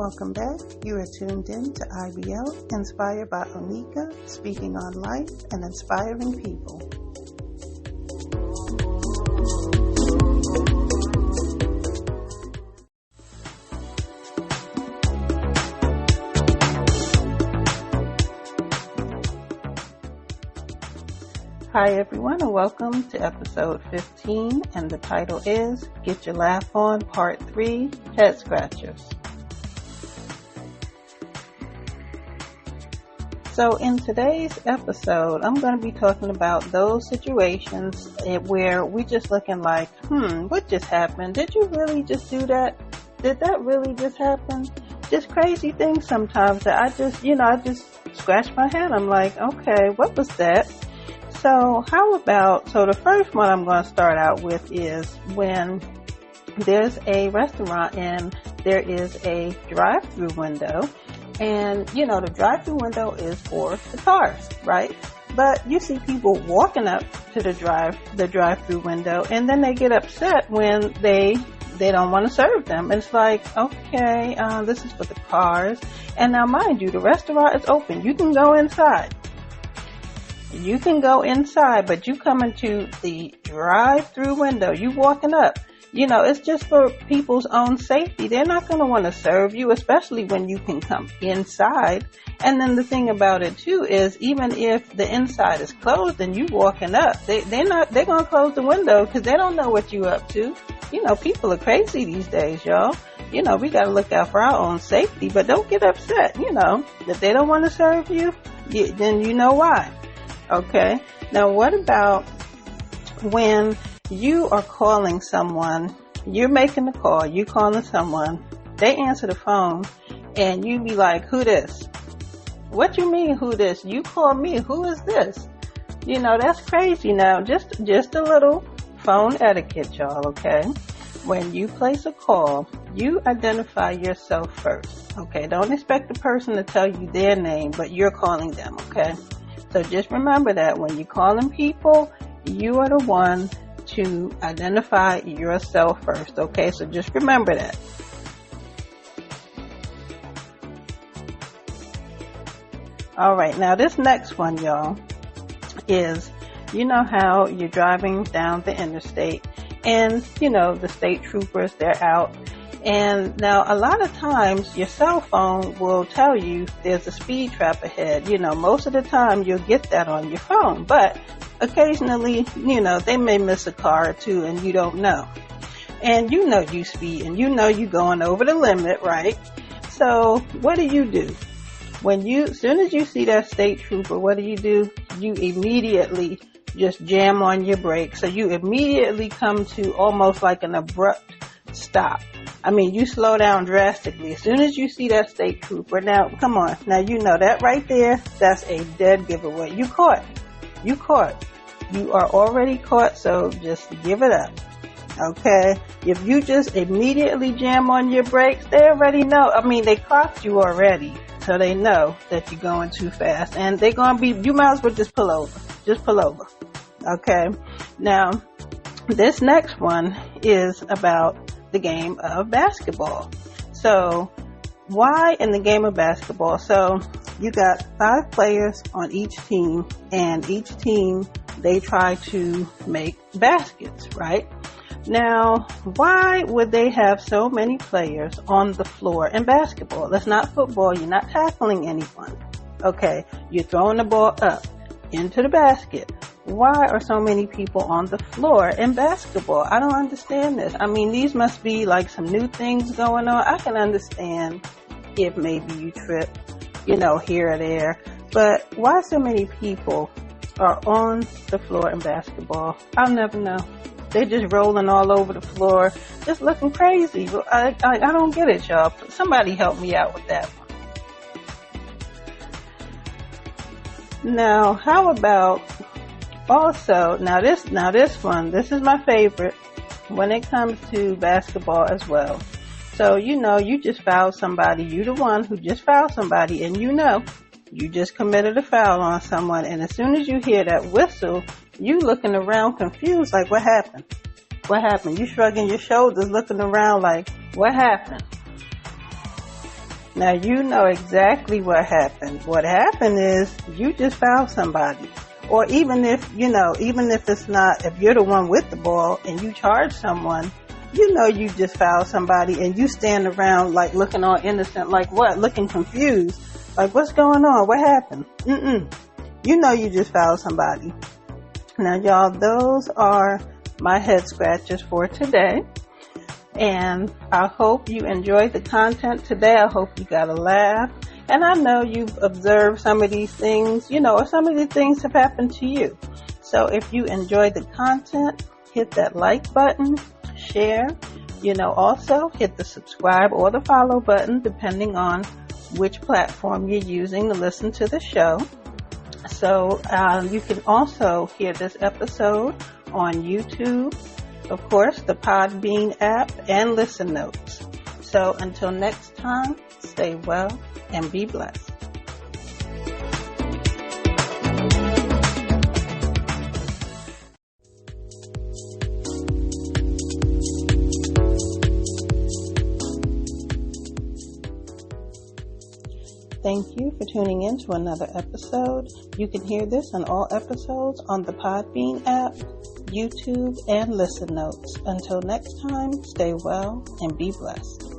Welcome back. You are tuned in to IBL, inspired by Onika, speaking on life and inspiring people. Hi everyone, and welcome to episode 15, and the title is Get Your Laugh On Part 3, Head Scratchers. So in today's episode, I'm going to be talking about those situations where we just looking like, what just happened? Did you really just do that? Did that really just happen? Just crazy things sometimes that I just scratch my head. I'm like, okay, what was that? So the first one I'm going to start out with is when there's a restaurant and there is a drive-through window, and the drive-through window is for the cars, right? But you see people walking up to the drive-through window, and then they get upset when they don't want to serve them. It's like, okay, this is for the cars, and now mind you, the restaurant is open. You can go inside. But you come into the drive-through window, you walking up. It's just for people's own safety. They're not going to want to serve you, especially when you can come inside. And then the thing about it too is, even if the inside is closed and you walking up, they're going to close the window because they don't know what you up to. People are crazy these days, y'all. We got to look out for our own safety, but don't get upset, that they don't want to serve you. Then you know why. Okay, now what about when you are calling someone, you're making the call, you calling someone, they answer the phone, and you be like, who this? What you mean, who this? You call me, who is this? That's crazy. Now, just a little phone etiquette, y'all, okay? When you place a call, you identify yourself first, okay? Don't expect the person to tell you their name, but you're calling them, okay? So just remember that when you're calling people, you are the one to identify yourself first, okay? So just remember that. All right, now this next one, y'all, is, how you're driving down the interstate and, the state troopers, they're out. And now a lot of times your cell phone will tell you there's a speed trap ahead. Most of the time you'll get that on your phone, but occasionally, they may miss a car or two and you don't know. And you speed and you going over the limit, right? So what do? As soon as you see that state trooper, what do? You immediately just jam on your brakes. So you immediately come to almost like an abrupt stop. You slow down drastically as soon as you see that state trooper. Now, come on. Now, that right there, that's a dead giveaway. You caught. You are already caught, so just give it up. Okay? If you just immediately jam on your brakes, they already know. They clocked you already, so they know that you're going too fast. And they're going to be, you might as well just pull over. Just pull over. Okay? Now, this next one is about the game of basketball. So why in the game of basketball? So you got 5 players on each team, and each team, they try to make baskets, right? Now, why would they have so many players on the floor in basketball? That's not football. You're not tackling anyone. Okay, you're throwing the ball up into the basket. Why are so many people on the floor in basketball? I don't understand this. These must be like some new things going on. I can understand if maybe you trip, here or there. But why so many people are on the floor in basketball? I'll never know. They're just rolling all over the floor, just looking crazy. I don't get it, y'all. Somebody help me out with that one. Now, how about also, this is my favorite when it comes to basketball as well. So, you just fouled somebody. You the one who just fouled somebody, and you just committed a foul on someone. And as soon as you hear that whistle, you looking around confused, like, what happened? You shrugging your shoulders, looking around like, what happened? Now you know exactly what happened. What happened is you just fouled somebody. Or even if it's not, if you're the one with the ball and you charge someone, you know you just fouled somebody and you stand around like looking all innocent, like what? Looking confused. Like, what's going on? What happened? You know you just fouled somebody. Now y'all, those are my head scratchers for today. And I hope you enjoyed the content today. I hope you got a laugh. And I know you've observed some of these things, or some of these things have happened to you. So if you enjoyed the content, hit that like button, share, also hit the subscribe or the follow button, depending on which platform you're using to listen to the show. So you can also hear this episode on YouTube, of course, the Podbean app, and Listen Notes. So until next time, stay well and be blessed. Thank you for tuning in to another episode. You can hear this and all episodes on the Podbean app, YouTube, and Listen Notes. Until next time, stay well and be blessed.